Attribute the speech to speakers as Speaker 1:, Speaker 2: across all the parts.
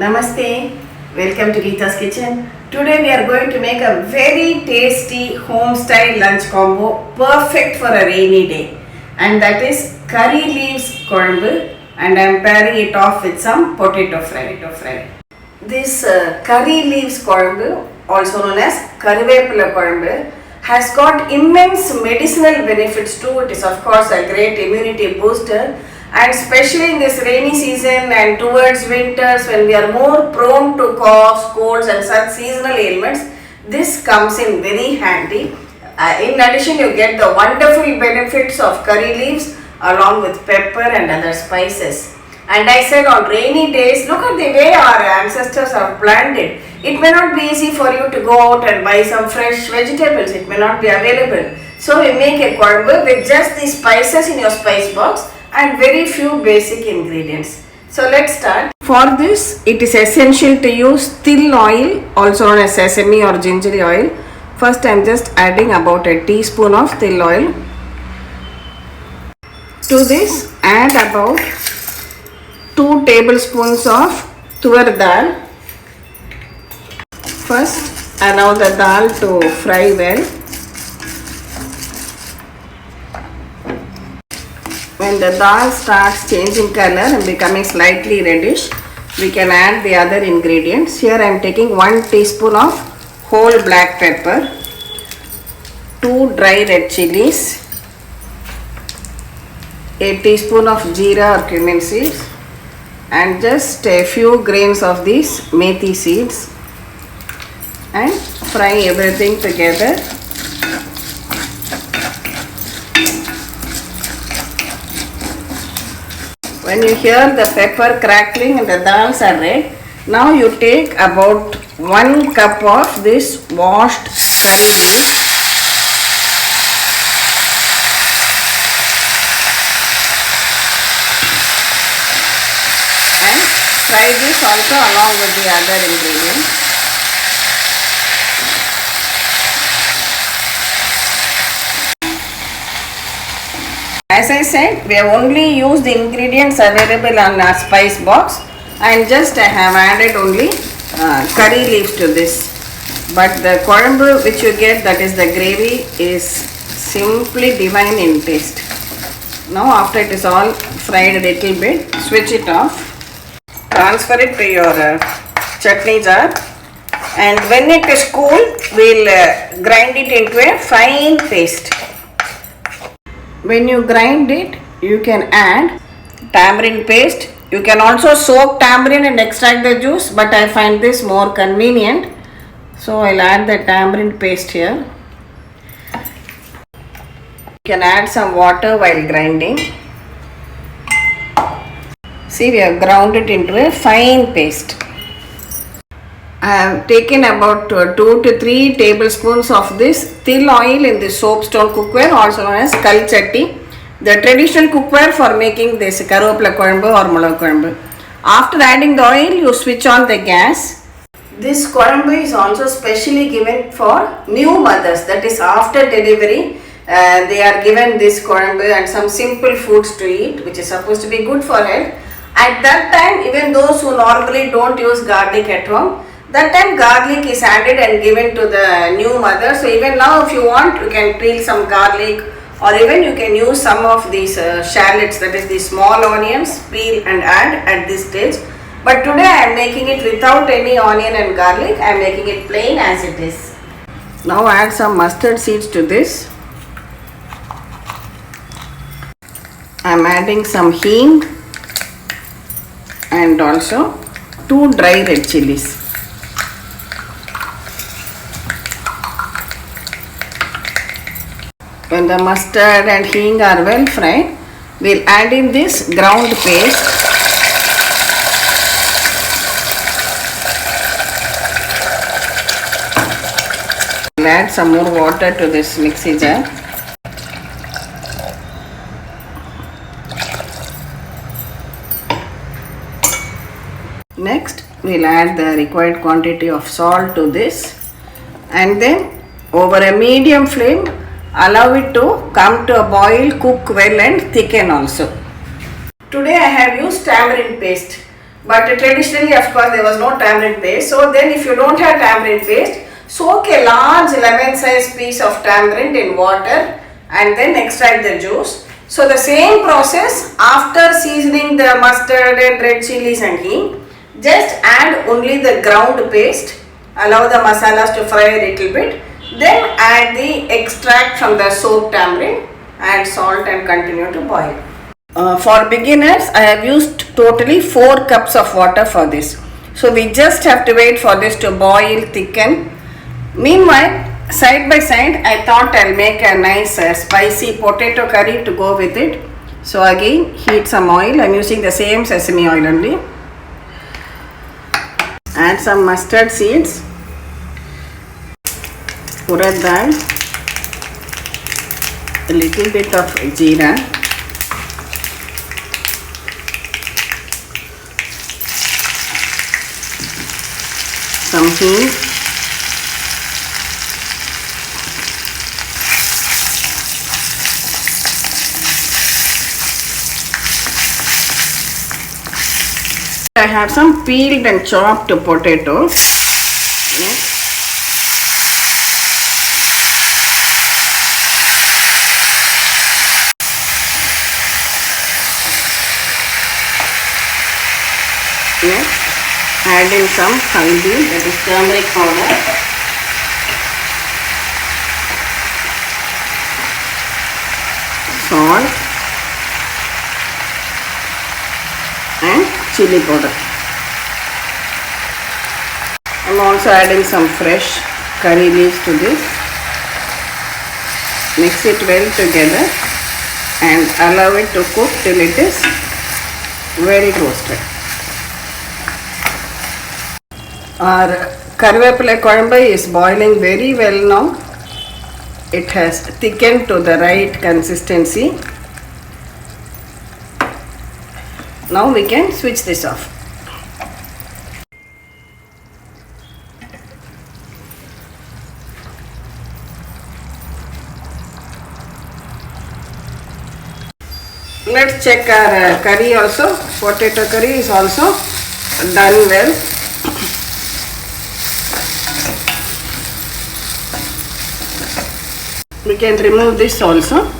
Speaker 1: Namaste, welcome to Geeta's Kitchen. Today we are going to make a very tasty home style lunch combo perfect for a rainy day, and that is curry leaves korambu, and I am pairing it off with some potato fry. This curry leaves korambu, also known as karivepula korambu, has got immense medicinal benefits too. It is of course a great immunity booster, and especially in this rainy season and towards winters when we are more prone to coughs, colds and such seasonal ailments, this comes in very handy. In addition, you get the wonderful benefits of curry leaves along with pepper and other spices. And I said on rainy days, look at the way our ancestors have planned it. It may not be easy for you to go out and buy some fresh vegetables. It may not be available. So we make a korambu with just the spices in your spice box and very few basic ingredients. So let's start. For this, it is essential to use til oil, also known as sesame or gingery oil. First, I am just adding about a teaspoon of til oil. To this, add about 2 tablespoons of tur dal. First, allow the dal to fry well. When the dal starts changing color and becoming slightly reddish, we can add the other ingredients. Here I am taking 1 teaspoon of whole black pepper, 2 dry red chilies, a teaspoon of jeera or cumin seeds, and just a few grains of these methi seeds, and fry everything together. When you hear the pepper crackling and the dals are red, now you take about 1 cup of this washed curry leaves and fry this also along with the other ingredients. As I said, we have only used the ingredients available on our spice box, and just I have added only curry leaves to this. But the korambu which you get, that is the gravy, is simply divine in taste. Now after it is all fried a little bit, switch it off. Transfer it to your chutney jar, and when it is cool, we will grind it into a fine paste. When you grind it, you can add tamarind paste. You can also soak tamarind and extract the juice, but I find this more convenient. So I'll add the tamarind paste here. You can add some water while grinding. See, we have ground it into a fine paste. I have taken about 2 to 3 tablespoons of this til oil in the soapstone cookware, also known as kal chatti, the traditional cookware for making this karivepula korambu or mulagu korambu. After adding the oil, you switch on the gas. This korambu is also specially given for new mothers, that is after delivery. They are given this korambu and some simple foods to eat, which is supposed to be good for health. At that time, even those who normally don't use garlic at home, that time garlic is added and given to the new mother. So even now if you want, you can peel some garlic, or even you can use some of these shallots, that is the small onions, peel and add at this stage. But today I am making it without any onion and garlic. I am making it plain as it is. Now add some mustard seeds to this. I am adding some hing and also 2 dry red chilies. When the mustard and hing are well fried, we will add in this ground paste. We will add some more water to this mixie jar. Next, we will add the required quantity of salt to this, and then over a medium flame, allow it to come to a boil, cook well and thicken also. Today I have used tamarind paste. But traditionally, of course, there was no tamarind paste. So then if you don't have tamarind paste, soak a large lemon sized piece of tamarind in water and then extract the juice. So the same process after seasoning the mustard and red chilies and hing, just add only the ground paste, allow the masalas to fry a little bit, then add the extract from the soaked tamarind, add salt and continue to boil. For beginners, I have used totally 4 cups of water for this. So we just have to wait for this to boil, thicken. Meanwhile, side by side, I thought I'll make a nice spicy potato curry to go with it. So again, heat some oil. I'm using the same sesame oil only. Add some mustard seeds, urad dal, a little bit of jeera, some hing, I have some peeled and chopped potatoes. Next, add in some haldi, that is turmeric powder, salt and chili powder. I'm also adding some fresh curry leaves to this. Mix it well together and allow it to cook till it is well roasted. Our karvepala kolambu is boiling very well now. It has thickened to the right consistency. Now we can switch this off. Let's check our curry also. Potato curry is also done well. We can remove this also.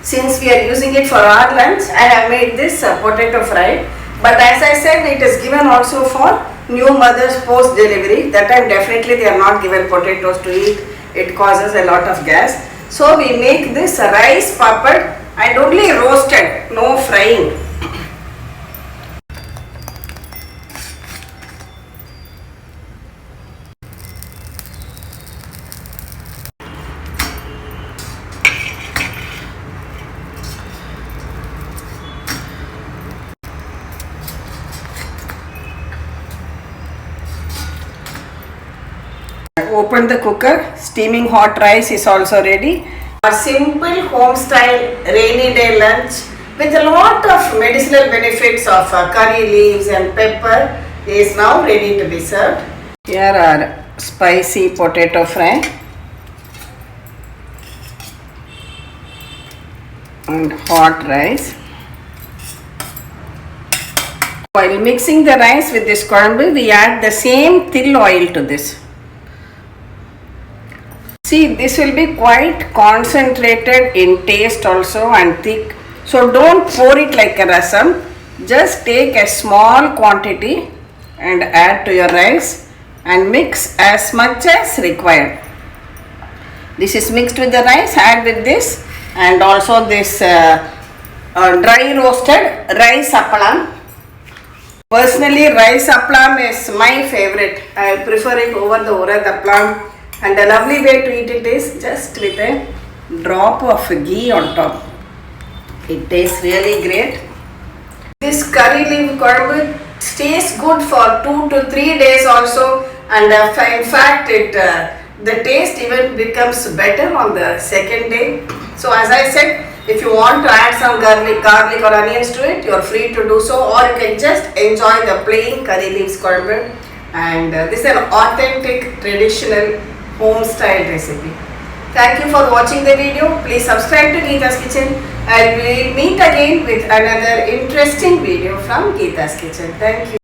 Speaker 1: Since we are using it for our lunch, I have made this potato fry. But as I said, it is given also for new mothers post delivery. That time definitely they are not given potatoes to eat. It causes a lot of gas. So we make this rice papad and only roasted, no frying. Open the cooker. Steaming hot rice is also ready. A simple home style rainy day lunch with a lot of medicinal benefits of curry leaves and pepper is now ready to be served. Here are spicy potato fry and hot rice. While mixing the rice with this kolambu, we add the same til oil to this. See, this will be quite concentrated in taste also and thick. So don't pour it like a rasam. Just take a small quantity and add to your rice and mix as much as required. This is mixed with the rice. Add with this and also this dry roasted rice appalam. Personally, rice appalam is my favorite. I prefer it over the urad appalam. And the lovely way to eat it is just with a drop of ghee on top. It tastes really great. This curry leaf kolambu stays good for 2 to 3 days also, and in fact the taste even becomes better on the second day. So as I said, if you want to add some garlic or onions to it, you are free to do so, or you can just enjoy the plain curry leaves kolambu. And this is an authentic traditional home style recipe. Thank you for watching the video. Please subscribe to Geeta's Kitchen. And we'll meet again with another interesting video from Geeta's Kitchen. Thank you.